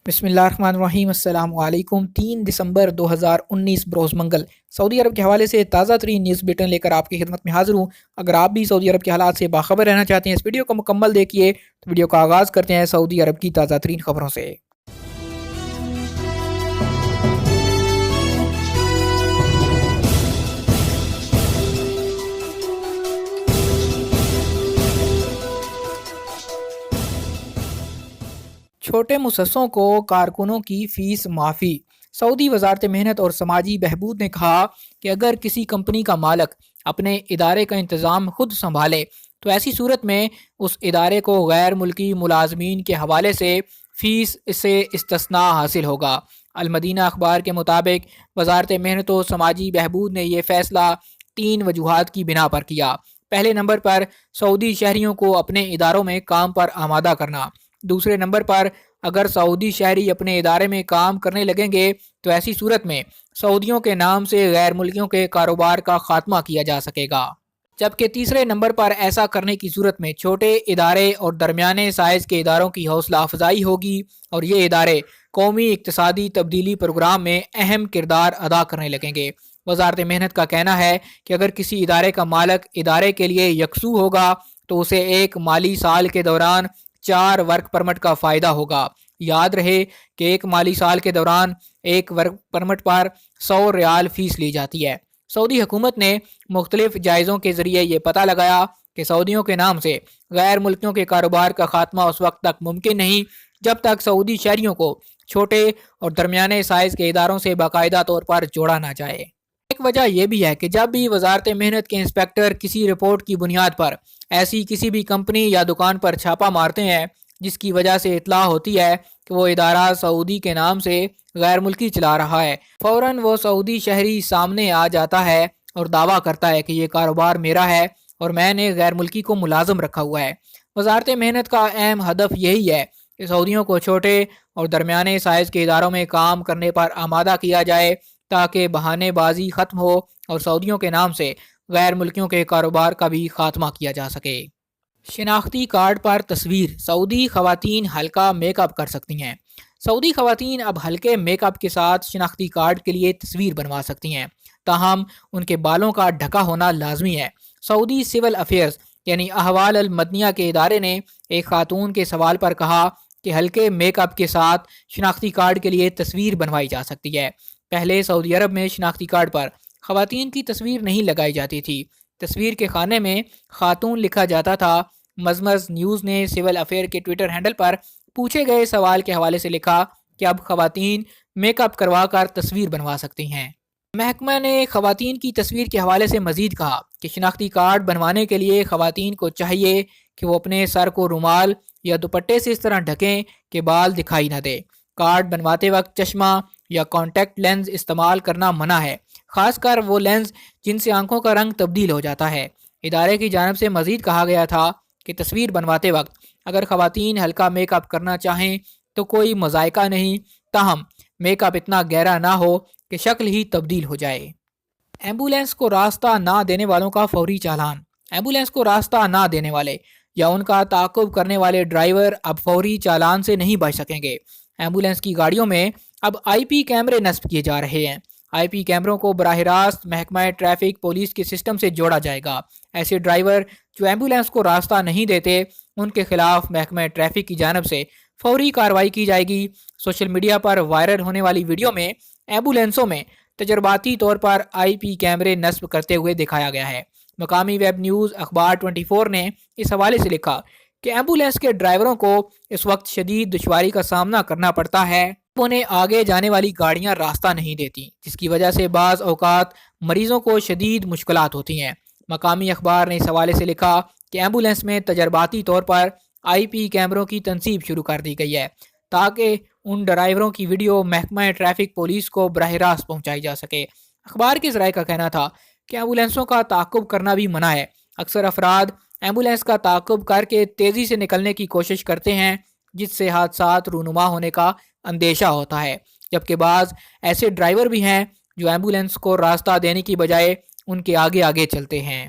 بسم اللہ الرحمن الرحیم۔ السلام علیکم۔ 3 دسمبر 2019 بروز منگل سعودی عرب کے حوالے سے تازہ ترین نیوز بلیٹن لے کر آپ کی خدمت میں حاضر ہوں۔ اگر آپ بھی سعودی عرب کے حالات سے باخبر رہنا چاہتے ہیں اس ویڈیو کو مکمل دیکھیے۔ تو ویڈیو کا آغاز کرتے ہیں سعودی عرب کی تازہ ترین خبروں سے۔ چھوٹے مؤسسوں کو کارکنوں کی فیس معافی۔ سعودی وزارت محنت اور سماجی بہبود نے کہا کہ اگر کسی کمپنی کا مالک اپنے ادارے کا انتظام خود سنبھالے تو ایسی صورت میں اس ادارے کو غیر ملکی ملازمین کے حوالے سے فیس سے استثناء حاصل ہوگا۔ المدینہ اخبار کے مطابق وزارت محنت و سماجی بہبود نے یہ فیصلہ 3 وجوہات کی بنا پر کیا۔ پہلے نمبر پر سعودی شہریوں کو اپنے اداروں میں کام پر آمادہ کرنا۔ دوسرے نمبر پر اگر سعودی شہری اپنے ادارے میں کام کرنے لگیں گے تو ایسی صورت میں سعودیوں کے نام سے غیر ملکیوں کے کاروبار کا خاتمہ کیا جا سکے گا، جبکہ تیسرے نمبر پر ایسا کرنے کی صورت میں چھوٹے ادارے اور درمیانے سائز کے اداروں کی حوصلہ افزائی ہوگی اور یہ ادارے قومی اقتصادی تبدیلی پروگرام میں اہم کردار ادا کرنے لگیں گے۔ وزارت محنت کا کہنا ہے کہ اگر کسی ادارے کا مالک ادارے کے لیے یکسو ہوگا تو اسے ایک مالی سال کے دوران 4 ورک پرمٹ کا فائدہ ہوگا۔ یاد رہے کہ ایک مالی سال کے دوران ایک ورک پرمٹ پر 100 ریال فیس لی جاتی ہے۔ سعودی حکومت نے مختلف جائزوں کے ذریعے یہ پتہ لگایا کہ سعودیوں کے نام سے غیر ملکیوں کے کاروبار کا خاتمہ اس وقت تک ممکن نہیں جب تک سعودی شہریوں کو چھوٹے اور درمیانے سائز کے اداروں سے باقاعدہ طور پر جوڑا نہ جائے۔ ایک وجہ یہ بھی ہے کہ جب بھی وزارت محنت کے انسپیکٹر کسی رپورٹ کی بنیاد پر ایسی کسی بھی کمپنی یا دکان پر چھاپا مارتے ہیں جس کی وجہ سے اطلاع ہوتی ہے کہ وہ ادارہ سعودی کے نام سے غیر ملکی چلا رہا ہے، فوراً وہ سعودی شہری سامنے آ جاتا ہے اور دعویٰ کرتا ہے کہ یہ کاروبار میرا ہے اور میں نے غیر ملکی کو ملازم رکھا ہوا ہے۔ وزارت محنت کا اہم ہدف یہی ہے کہ سعودیوں کو چھوٹے اور درمیانے سائز کے اداروں میں کام کرنے پر آمادہ کیا جائے تاکہ بہانے بازی ختم ہو اور سعودیوں کے نام سے غیر ملکیوں کے کاروبار کا بھی خاتمہ کیا جا سکے۔ شناختی کارڈ پر تصویر۔ سعودی خواتین ہلکا میک اپ کر سکتی ہیں۔ سعودی خواتین اب ہلکے میک اپ کے ساتھ شناختی کارڈ کے لیے تصویر بنوا سکتی ہیں، تاہم ان کے بالوں کا ڈھکا ہونا لازمی ہے۔ سعودی سول افیئرز یعنی احوال المدنیہ کے ادارے نے ایک خاتون کے سوال پر کہا کہ ہلکے میک اپ کے ساتھ شناختی کارڈ کے لیے تصویر بنوائی جا سکتی ہے۔ پہلے سعودی عرب میں شناختی کارڈ پر خواتین کی تصویر نہیں لگائی جاتی تھی، تصویر کے خانے میں خاتون لکھا جاتا تھا۔ مزمز نیوز نے سول افیئر کے ٹویٹر ہینڈل پر پوچھے گئے سوال کے حوالے سے لکھا کہ اب خواتین میک اپ کروا کر تصویر بنوا سکتی ہیں۔ محکمہ نے خواتین کی تصویر کے حوالے سے مزید کہا کہ شناختی کارڈ بنوانے کے لیے خواتین کو چاہیے کہ وہ اپنے سر کو رومال یا دوپٹے سے اس طرح ڈھکیں کہ بال دکھائی نہ دے۔ کارڈ بنواتے وقت چشمہ یا کانٹیکٹ لینز استعمال کرنا منع ہے، خاص کر وہ لینز جن سے آنکھوں کا رنگ تبدیل ہو جاتا ہے۔ ادارے کی جانب سے مزید کہا گیا تھا کہ تصویر بنواتے وقت اگر خواتین ہلکا میک اپ کرنا چاہیں تو کوئی مذائقہ نہیں، تاہم میک اپ اتنا گہرا نہ ہو کہ شکل ہی تبدیل ہو جائے۔ ایمبولینس کو راستہ نہ دینے والوں کا فوری چالان۔ ایمبولینس کو راستہ نہ دینے والے یا ان کا تعاقب کرنے والے ڈرائیور اب فوری چالان سے نہیں بچ سکیں گے۔ ایمبولینس کی گاڑیوں میں اب آئی پی کیمرے نصب کیے جا رہے ہیں۔ آئی پی کیمروں کو براہ راست محکمہ ٹریفک پولیس کے سسٹم سے جوڑا جائے گا۔ ایسے ڈرائیور جو ایمبولینس کو راستہ نہیں دیتے ان کے خلاف محکمہ ٹریفک کی جانب سے فوری کارروائی کی جائے گی۔ سوشل میڈیا پر وائرل ہونے والی ویڈیو میں ایمبولینسوں میں تجرباتی طور پر آئی پی کیمرے نصب کرتے ہوئے دکھایا گیا ہے۔ مقامی ویب نیوز اخبار 24 نے اس حوالے سے لکھا کہ ایمبولینس کے ڈرائیوروں کو اس وقت شدید دشواری کا سامنا کرنا پڑتا ہے، انہیں آگے جانے والی گاڑیاں راستہ نہیں دیتی، جس کی وجہ سے بعض اوقات مریضوں کو شدید مشکلات ہوتی ہیں۔ مقامی اخبار نے اس حوالے سے لکھا کہ ایمبولینس میں تجرباتی طور پر آئی پی کیمروں کی تنصیب شروع کر دی گئی ہے تاکہ ان ڈرائیوروں کی ویڈیو محکمہ ٹریفک پولیس کو براہ راست پہنچائی جا سکے۔ اخبار کے ذرائع کا کہنا تھا کہ ایمبولینسوں کا تعاقب کرنا بھی منع ہے۔ اکثر افراد ایمبولینس کا تعاقب کر کے تیزی سے نکلنے کی کوشش کرتے ہیں جس سے حادثات رونما ہونے کا اندیشہ ہوتا ہے، جبکہ بعض ایسے ڈرائیور بھی ہیں جو ایمبولینس کو راستہ دینے کی بجائے ان کے آگے آگے چلتے ہیں۔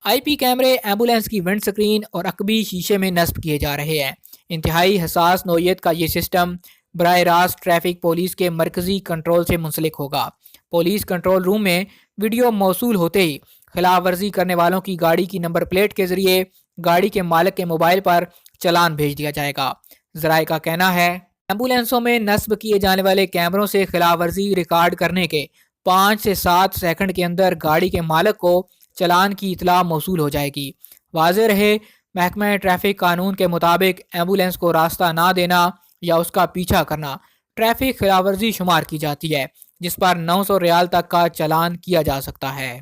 آئی پی کیمرے ایمبولینس کی ونڈ سکرین اور عقبی شیشے میں نصب کیے جا رہے ہیں۔ انتہائی حساس نوعیت کا یہ سسٹم براہ راست ٹریفک پولیس کے مرکزی کنٹرول سے منسلک ہوگا۔ پولیس کنٹرول روم میں ویڈیو موصول ہوتے ہی خلاف ورزی کرنے والوں کی گاڑی کی نمبر پلیٹ کے ذریعے گاڑی کے مالک کے موبائل پر چلان بھیج دیا جائے گا۔ ذرائع کا کہنا ہے ایمبولینسوں میں نصب کیے جانے والے کیمروں سے خلاف ورزی ریکارڈ کرنے کے 5 سے 7 سیکنڈ کے اندر گاڑی کے مالک کو چلان کی اطلاع موصول ہو جائے گی۔ واضح رہے، محکمہ ٹریفک قانون کے مطابق ایمبولینس کو راستہ نہ دینا یا اس کا پیچھا کرنا ٹریفک خلاف ورزی شمار کی جاتی ہے، جس پر 900 ریال تک کا چلان کیا جا سکتا ہے۔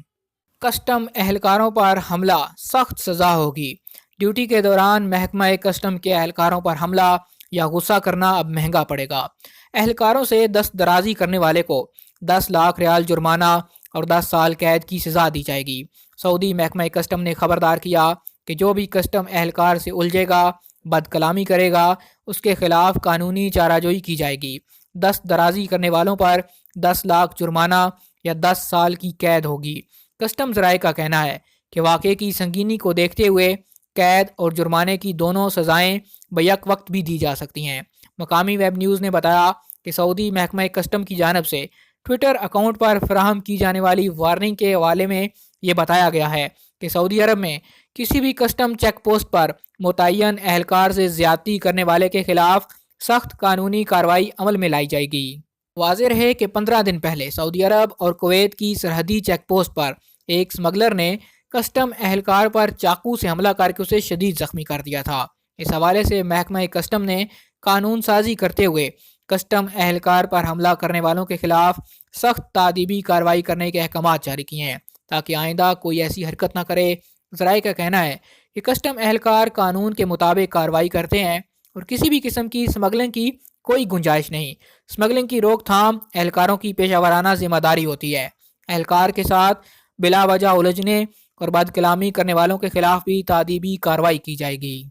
کسٹم اہلکاروں پر حملہ سخت سزا ہوگی۔ ڈیوٹی کے دوران محکمہ کسٹم کے اہلکاروں پر حملہ یا غصہ کرنا اب مہنگا پڑے گا۔ اہلکاروں سے دست درازی کرنے والے کو 10 لاکھ ریال جرمانہ اور 10 سال قید کی سزا دی جائے گی۔ سعودی محکمہ کسٹم نے خبردار کیا کہ جو بھی کسٹم اہلکار سے الجھے گا، بد کلامی کرے گا، اس کے خلاف قانونی چارہ جوئی کی جائے گی۔ دست درازی کرنے والوں پر 10 لاکھ جرمانہ یا 10 سال کی قید ہوگی۔ کسٹم ذرائع کا کہنا ہے کہ واقعے کی سنگینی کو دیکھتے ہوئے قید اور جرمانے کی دونوں سزائیں بیک وقت بھی دی جا سکتی ہیں۔ مقامی ویب نیوز نے بتایا کہ سعودی محکمہ کسٹم کی جانب سے ٹویٹر اکاؤنٹ پر فراہم کی جانے والی وارننگ کے حوالے میں یہ بتایا گیا ہے کہ سعودی عرب میں کسی بھی کسٹم چیک پوسٹ پر متعین اہلکار سے زیادتی کرنے والے کے خلاف سخت قانونی کارروائی عمل میں لائی جائے گی۔ واضح رہے کہ 15 دن پہلے سعودی عرب اور کویت کی سرحدی چیک پوسٹ پر ایک سمگلر نے کسٹم اہلکار پر چاقو سے حملہ کر کے اسے شدید زخمی کر دیا تھا۔ اس حوالے سے محکمہ کسٹم نے قانون سازی کرتے ہوئے کسٹم اہلکار پر حملہ کرنے والوں کے خلاف سخت تعدیبی کارروائی کرنے کے احکامات جاری کیے ہیں تاکہ آئندہ کوئی ایسی حرکت نہ کرے۔ ذرائع کا کہنا ہے کہ کسٹم اہلکار قانون کے مطابق کارروائی کرتے ہیں اور کسی بھی قسم کی سمگلنگ کی کوئی گنجائش نہیں۔ سمگلنگ کی روک تھام اہلکاروں کی پیشہ ورانہ ذمہ داری ہوتی ہے۔ اہلکار کے ساتھ بلا وجہ الجھنے اور بد کلامی کرنے والوں کے خلاف بھی تعدیبی کارروائی کی جائے گی۔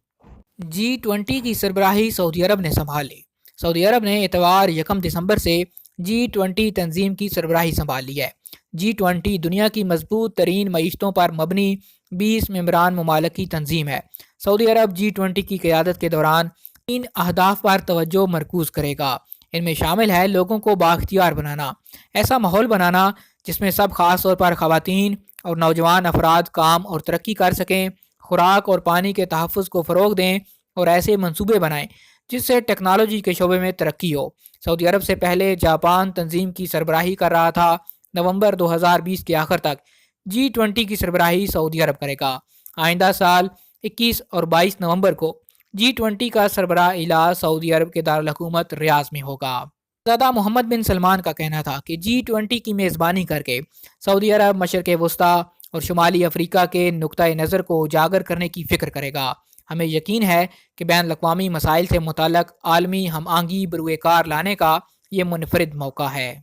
G20 کی سربراہی سعودی عرب نے سنبھال لی۔ سعودی عرب نے اتوار 1 دسمبر سے G20 تنظیم کی سربراہی سنبھال لی ہے۔ G20 دنیا کی مضبوط ترین معیشتوں پر مبنی 20 ممبران ممالک کی تنظیم ہے۔ سعودی عرب G20 کی قیادت کے دوران 3 اہداف پر توجہ مرکوز کرے گا۔ ان میں شامل ہے لوگوں کو بااختیار بنانا، ایسا ماحول بنانا جس میں سب خاص طور پر خواتین اور نوجوان افراد کام اور ترقی کر سکیں، خوراک اور پانی کے تحفظ کو فروغ دیں اور ایسے منصوبے بنائیں جس سے ٹیکنالوجی کے شعبے میں ترقی ہو۔ سعودی عرب سے پہلے جاپان تنظیم کی سربراہی کر رہا تھا۔ نومبر 2020 کے آخر تک G20 کی سربراہی سعودی عرب کرے گا۔ آئندہ سال 21 اور 22 نومبر کو G20 کا سربراہ اجلاس سعودی عرب کے دارالحکومت ریاض میں ہوگا۔ شہزادہ محمد بن سلمان کا کہنا تھا کہ G20 کی میزبانی کر کے سعودی عرب مشرق وسطیٰ اور شمالی افریقہ کے نقطۂ نظر کو اجاگر کرنے کی فکر کرے گا۔ ہمیں یقین ہے کہ بین الاقوامی مسائل سے متعلق عالمی ہم آہنگی بروئے کار لانے کا یہ منفرد موقع ہے۔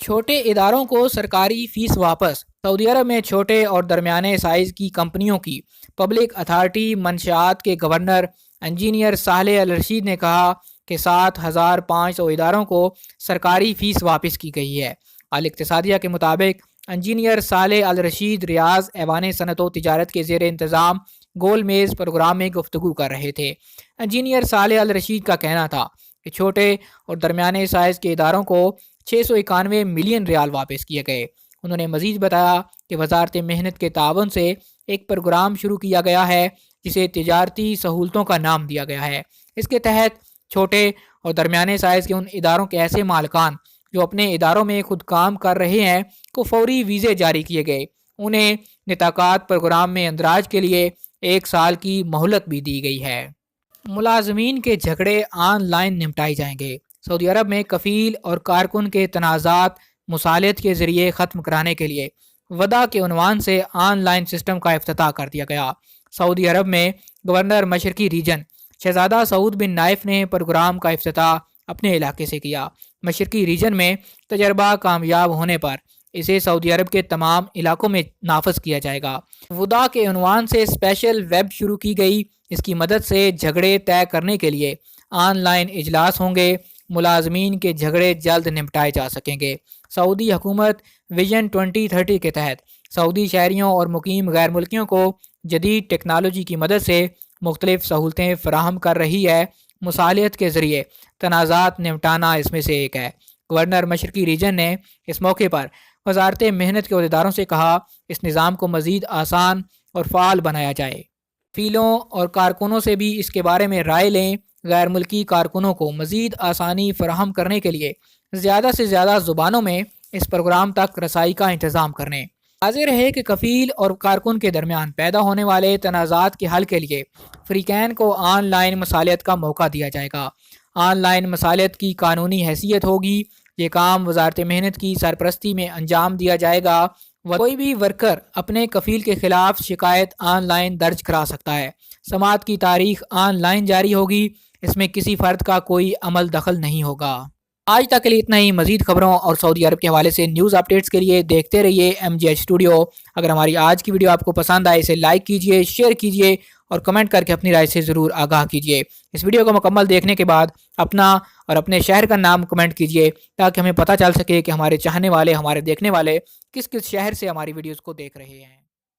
چھوٹے اداروں کو سرکاری فیس واپس۔ سعودی عرب میں چھوٹے اور درمیانے سائز کی کمپنیوں کی پبلک اتھارٹی منشیات کے گورنر انجینئر صالح الرشید نے کہا کہ 7500 اداروں کو سرکاری فیس واپس کی گئی ہے۔ الاقتصادیہ کے مطابق انجینئر صالح الرشید ریاض ایوان صنعت و تجارت کے زیر انتظام گول میز پروگرام میں گفتگو کر رہے تھے۔ انجینئر صالح الرشید کا کہنا تھا کہ چھوٹے اور درمیانے سائز کے اداروں کو 691 ملین ریال واپس کیے گئے۔ انہوں نے مزید بتایا کہ وزارت محنت کے تعاون سے ایک پروگرام شروع کیا گیا ہے جسے تجارتی سہولتوں کا نام دیا گیا ہے۔ اس کے تحت چھوٹے اور درمیانے سائز کے ان اداروں کے ایسے مالکان جو اپنے اداروں میں خود کام کر رہے ہیں کو فوری ویزے جاری کیے گئے۔ انہیں نطاقات پروگرام میں اندراج کے لیے 1 سال کی مہلت بھی دی گئی ہے۔ ملازمین کے جھگڑے آن لائن نمٹائے جائیں گے۔ سعودی عرب میں کفیل اور کارکن کے تنازعات مصالحت کے ذریعے ختم کرانے کے لیے ودا کے عنوان سے آن لائن سسٹم کا افتتاح کر دیا گیا۔ سعودی عرب میں گورنر مشرقی ریجن شہزادہ سعود بن نائف نے پروگرام کا افتتاح اپنے علاقے سے کیا۔ مشرقی ریجن میں تجربہ کامیاب ہونے پر اسے سعودی عرب کے تمام علاقوں میں نافذ کیا جائے گا۔ ودا کے عنوان سے اسپیشل ویب شروع کی گئی۔ اس کی مدد سے جھگڑے طے کرنے کے لیے آن لائن اجلاس ہوں گے۔ ملازمین کے جھگڑے جلد نمٹائے جا سکیں گے۔ سعودی حکومت ویژن 2030 کے تحت سعودی شہریوں اور مقیم غیر ملکیوں کو جدید ٹیکنالوجی کی مدد سے مختلف سہولتیں فراہم کر رہی ہے۔ مصالحت کے ذریعے تنازعات نمٹانا اس میں سے ایک ہے۔ گورنر مشرقی ریجن نے اس موقع پر وزارت محنت کے عہدیداروں سے کہا اس نظام کو مزید آسان اور فعال بنایا جائے۔ وکیلوں اور کارکنوں سے بھی اس کے بارے میں رائے لیں۔ غیر ملکی کارکنوں کو مزید آسانی فراہم کرنے کے لیے زیادہ سے زیادہ زبانوں میں اس پروگرام تک رسائی کا انتظام کریں۔ واضح رہے کہ کفیل اور کارکن کے درمیان پیدا ہونے والے تنازعات کے حل کے لیے فریقین کو آن لائن مصالحت کا موقع دیا جائے گا۔ آن لائن مصالحت کی قانونی حیثیت ہوگی۔ یہ کام وزارت محنت کی سرپرستی میں انجام دیا جائے گا۔ کوئی بھی ورکر اپنے کفیل کے خلاف شکایت آن لائن درج کرا سکتا ہے۔ سماعت کی تاریخ آن لائن جاری ہوگی۔ اس میں کسی فرد کا کوئی عمل دخل نہیں ہوگا۔ آج تک کے لیے اتنا ہی۔ مزید خبروں اور سعودی عرب کے حوالے سے نیوز اپڈیٹس کے لیے دیکھتے رہیے MGH اسٹوڈیو۔ اگر ہماری آج کی ویڈیو آپ کو پسند آئے اسے لائک کیجئے، شیئر کیجئے اور کمنٹ کر کے اپنی رائے سے ضرور آگاہ کیجئے۔ اس ویڈیو کو مکمل دیکھنے کے بعد اپنا اور اپنے شہر کا نام کمنٹ کیجئے تاکہ ہمیں پتہ چل سکے کہ ہمارے چاہنے والے، ہمارے دیکھنے والے کس کس شہر سے ہماری ویڈیوز کو دیکھ رہے ہیں۔